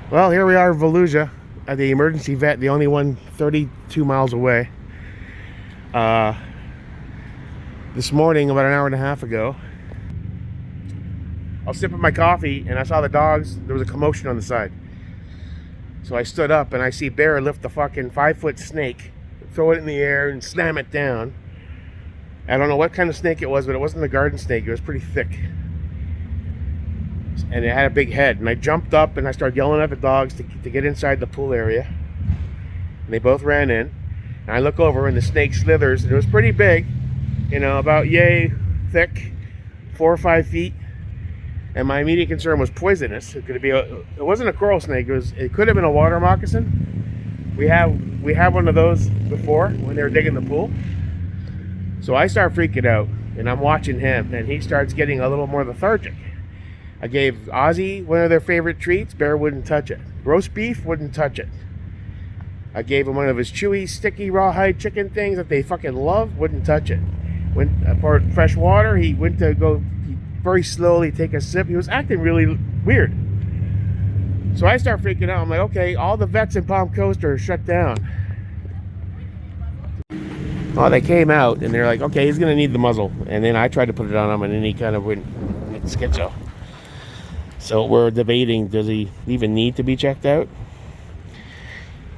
Well, here we are, Volusia, at the emergency vet, the only one 32 miles away. Uh, this morning, about an hour and a half ago, I was sipping my coffee and I saw the dogs. There was a commotion on the side. So I stood up and I see Bear lift the fucking 5-foot snake, throw it in the air and slam it down. I don't know what kind of snake it was, but it wasn't a garden snake. It was pretty thick. And it had a big head. And I jumped up and I started yelling at the dogs to get inside the pool area. And they both ran in. And I look over and the snake slithers. And it was pretty big, you know, about yay thick, 4 or 5 feet. And my immediate concern was poisonous. It could be it wasn't a coral snake. It could have been a water moccasin. We have one of those before when they were digging the pool. So I start freaking out, and I'm watching him, and he starts getting a little more lethargic. I gave Ozzy one of their favorite treats. Bear wouldn't touch it. Roast beef, wouldn't touch it. I gave him one of his chewy, sticky, rawhide chicken things that they fucking love. Wouldn't touch it. For fresh water, he went to go very slowly take a sip. He was acting really weird. So I start freaking out. I'm like, okay, all the vets in Palm Coast are shut down. Oh, they came out and they're like, okay, he's gonna need the muzzle. And then I tried to put it on him, and then he kind of went schizo. So we're debating, does he even need to be checked out?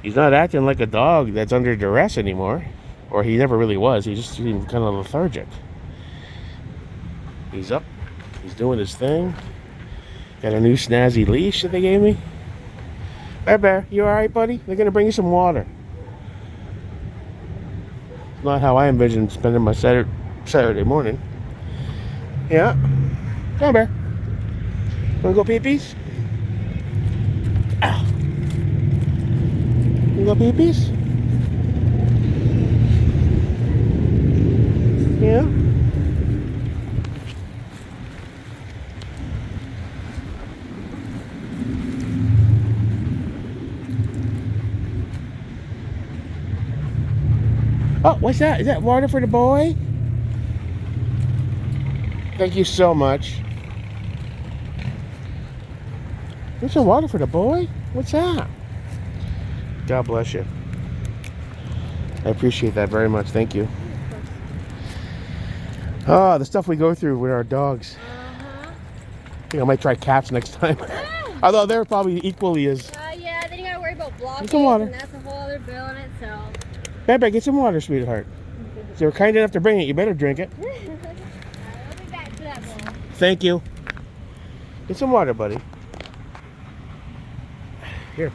He's not acting like a dog that's under duress anymore, or he never really was. He just seemed kind of lethargic. He's up. He's doing his thing. Got a new snazzy leash that they gave me. Bear, you alright, buddy? They're gonna bring you some water. It's not how I envisioned spending my Saturday morning. Yeah. Come on, Bear. Wanna go pee-pees? Ow. You go pee-pees? Yeah. Oh, what's that? Is that water for the boy? Thank you so much. There's some water for the boy? What's that? God bless you. I appreciate that very much. Thank you. Oh, the stuff we go through with our dogs. I think I might try cats next time. Although they're probably equally as... yeah, then you gotta worry about blockage, some water. And that's a whole other bill in itself. Bear, get some water, sweetheart. If you're kind enough to bring it, you better drink it. I'll be back to that bowl. Thank you. Get some water, buddy. Here,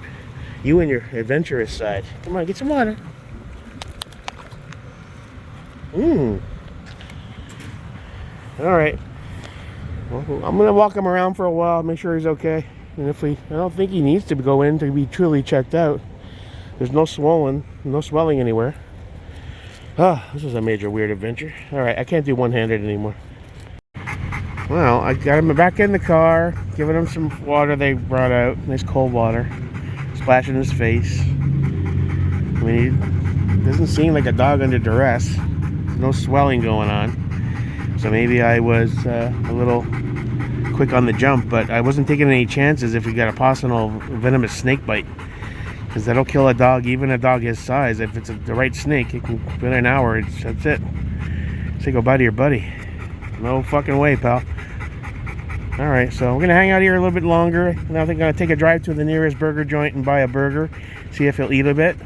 you and your adventurous side. Come on, get some water. All right. Well, I'm gonna walk him around for a while, make sure he's okay. And I don't think he needs to go in to be truly checked out. There's no swelling anywhere. Ah, this was a major weird adventure. All right, I can't do one-handed anymore. Well, I got him back in the car, giving him some water they brought out, nice cold water, splashing his face. I mean, he doesn't seem like a dog under duress. There's no swelling going on. So maybe I was a little quick on the jump, but I wasn't taking any chances if we got a possible venomous snake bite. Because that'll kill a dog, even a dog his size. If it's the right snake, it can, within an hour, that's it. Say goodbye to your buddy. No fucking way, pal. Alright, so we're going to hang out here a little bit longer. And I think I'm going to take a drive to the nearest burger joint and buy a burger. See if he'll eat a bit.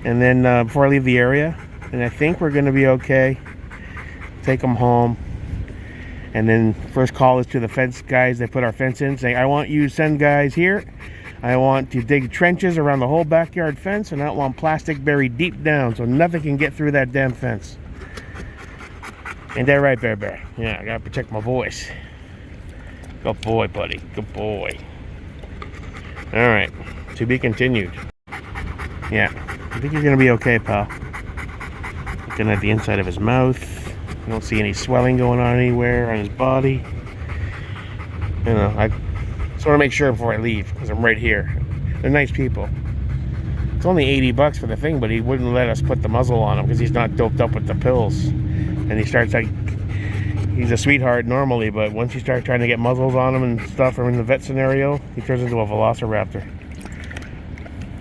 And then before I leave the area. And I think we're going to be okay. Take him home. And then first call is to the fence guys that put our fence in. Saying, I want you to send guys here. I want to dig trenches around the whole backyard fence, and I don't want plastic buried deep down so nothing can get through that damn fence. Ain't that right, Bear? Yeah, I gotta protect my voice. Good boy, buddy. Good boy. Alright, to be continued. Yeah, I think he's gonna be okay, pal. Looking at the inside of his mouth. I don't see any swelling going on anywhere on his body. You know, I just want to make sure before I leave, because I'm right here. They're nice people. It's only $80 for the thing, but he wouldn't let us put the muzzle on him because he's not doped up with the pills. And he starts like he's a sweetheart normally, but once you start trying to get muzzles on him and stuff, or in the vet scenario, he turns into a velociraptor.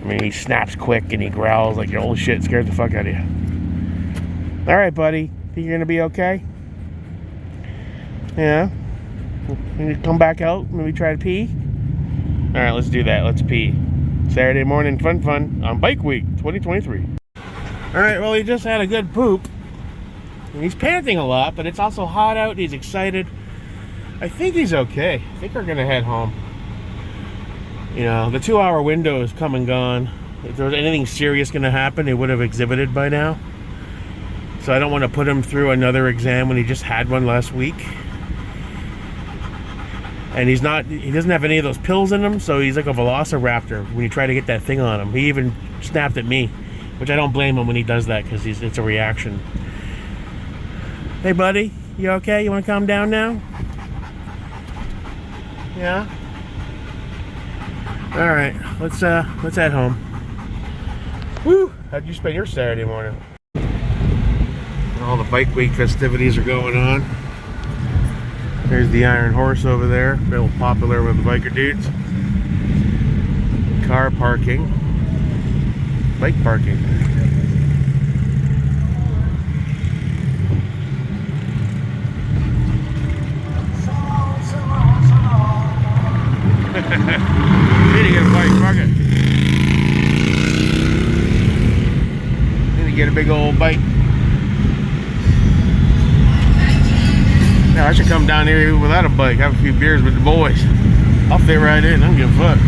I mean, he snaps quick and he growls like, holy shit, scares the fuck out of you. All right, buddy, think you're gonna be okay? Yeah. You come back out, maybe try to pee? All right, let's do that. Let's pee. Saturday morning fun on Bike Week 2023. All right, well, he just had a good poop. And he's panting a lot, but it's also hot out. He's excited. I think he's okay. I think we're gonna head home. You know, the 2-hour window is come and gone. If there was anything serious gonna happen, it would have exhibited by now. So I don't want to put him through another exam when he just had one last week. And he doesn't have any of those pills in him, so he's like a velociraptor when you try to get that thing on him. He even snapped at me, which I don't blame him when he does that, because it's a reaction. Hey buddy, you okay? You want to calm down now? Yeah? Alright, let's head home. Woo! How'd you spend your Saturday morning? All the Bike Week festivities are going on. There's the Iron Horse over there, real popular with the biker dudes. Car parking. Bike parking. Need to get a bike, fuck it. Need to get a big old bike. Now I should come down here without a bike, have a few beers with the boys. I'll fit right in, I don't give a fuck.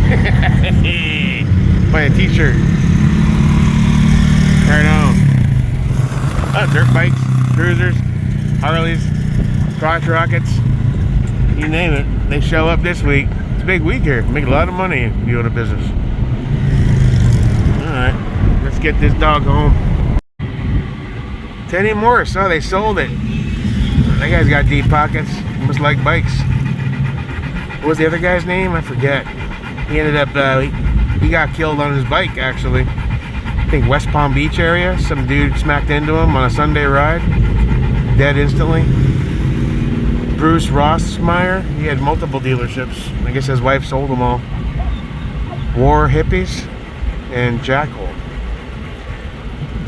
Buy a t-shirt. Right on. Dirt bikes, cruisers, Harleys, crotch rockets, you name it. They show up this week. It's a big week here. Make a lot of money if you own a business. Alright, let's get this dog home. Teddy Morris, oh, they sold it. That guy's got deep pockets. Must like bikes. What was the other guy's name? I forget. He ended up, he got killed on his bike, actually. I think West Palm Beach area. Some dude smacked into him on a Sunday ride. Dead instantly. Bruce Rossmeyer. He had multiple dealerships. I guess his wife sold them all. War Hippies and Jackal.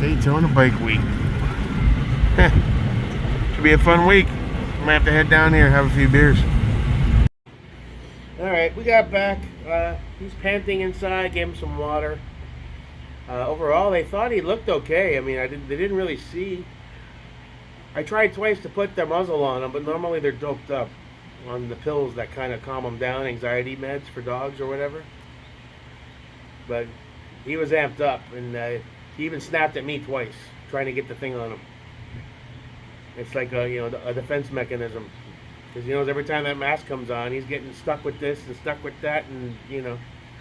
Daytona Bike Week. Should be a fun week. I'm gonna have to head down here and have a few beers. Alright, we got back. He's panting inside, gave him some water. Overall, they thought he looked okay. I mean, they didn't really see. I tried twice to put the muzzle on him, but normally they're doped up on the pills that kind of calm them down, anxiety meds for dogs or whatever. But he was amped up, and he even snapped at me twice, trying to get the thing on him. It's like a defense mechanism, because he knows every time that mask comes on, he's getting stuck with this and stuck with that, and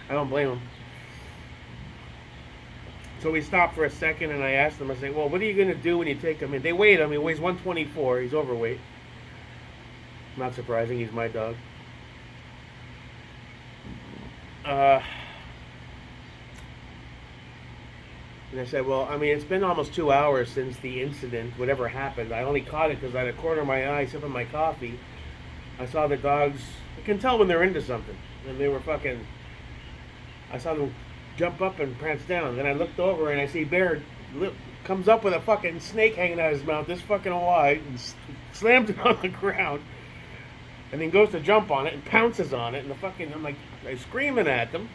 I don't blame him. So we stopped for a second, and I asked him, I said, well, what are you going to do when you take him in? They weighed him. He weighs 124. He's overweight. Not surprising. He's my dog. And I said, well, I mean, it's been almost 2 hours since the incident, whatever happened. I only caught it because I had a corner of my eye sipping my coffee. I saw the dogs. I can tell when they're into something. And they were fucking... I saw them jump up and prance down. Then I looked over and I see Bear comes up with a fucking snake hanging out of his mouth this fucking wide and slams it on the ground. And then goes to jump on it and pounces on it. And I'm screaming at them,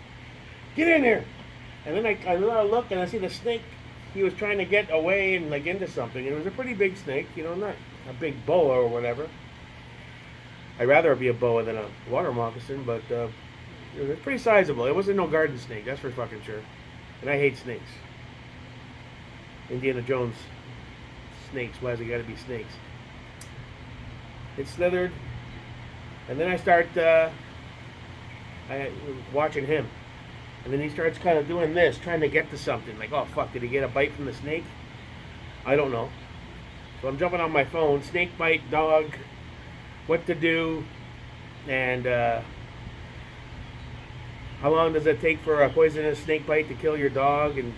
get in here! And then I look and I see the snake. He was trying to get away and into something. And it was a pretty big snake, not a big boa or whatever. I'd rather it be a boa than a water moccasin, but it was pretty sizable. It wasn't no garden snake, that's for fucking sure. And I hate snakes. Indiana Jones snakes. Why's it got to be snakes? It slithered, and then I start watching him. And then he starts kind of doing this, trying to get to something. Like, oh, fuck, did he get a bite from the snake? I don't know. So I'm jumping on my phone, snake bite, dog, what to do, and how long does it take for a poisonous snake bite to kill your dog? And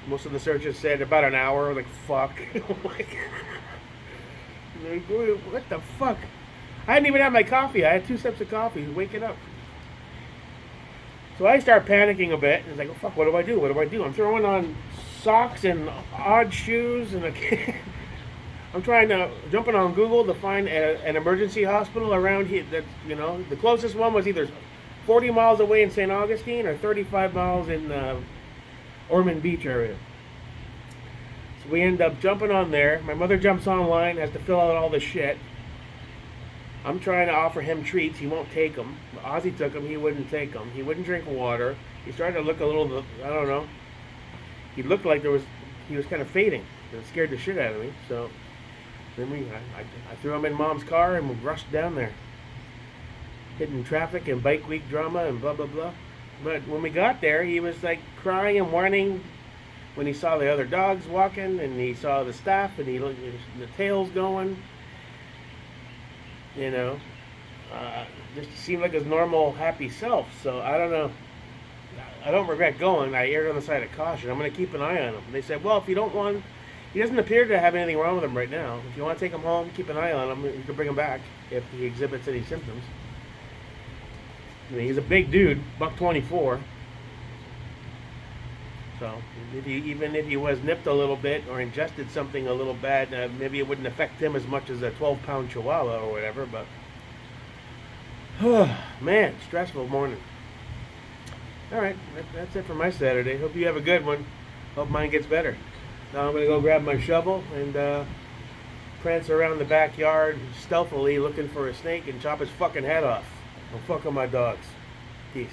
most of the searches said about an hour. Like, fuck. Like, what the fuck? I hadn't even had my coffee. I had 2 sips of coffee. Waking up. So I start panicking a bit. It's like, oh, fuck, what do I do? What do I do? I'm throwing on socks and odd shoes, and I'm trying to jumping on Google to find an emergency hospital around here. That the closest one was either 40 miles away in St. Augustine or 35 miles in Ormond Beach area. So we end up jumping on there. My mother jumps online, has to fill out all this shit. I'm trying to offer him treats. He won't take them. Ozzy took them. He wouldn't take them. He wouldn't drink water. He's starting to look a little, I don't know. He looked like he was kind of fading. It scared the shit out of me. So then I threw him in Mom's car and we rushed down there. Hitting traffic and bike week drama and blah, blah, blah. But when we got there, he was like crying and whining when he saw the other dogs walking and he saw the staff and he looked, the tails going. Just seemed like his normal happy self. So I don't know. I don't regret going. I erred on the side of caution. I'm going to keep an eye on him. They said, well, if you don't want, he doesn't appear to have anything wrong with him right now. If you want to take him home, keep an eye on him. You can bring him back if he exhibits any symptoms. I mean, he's a big dude, $124. So even if he was nipped a little bit or ingested something a little bad, maybe it wouldn't affect him as much as a 12-pound chihuahua or whatever. But man, stressful morning. All right, that's it for my Saturday. Hope you have a good one. Hope mine gets better. Now I'm gonna go grab my shovel and prance around the backyard stealthily looking for a snake and chop his fucking head off. I'm fucking my dogs. Peace.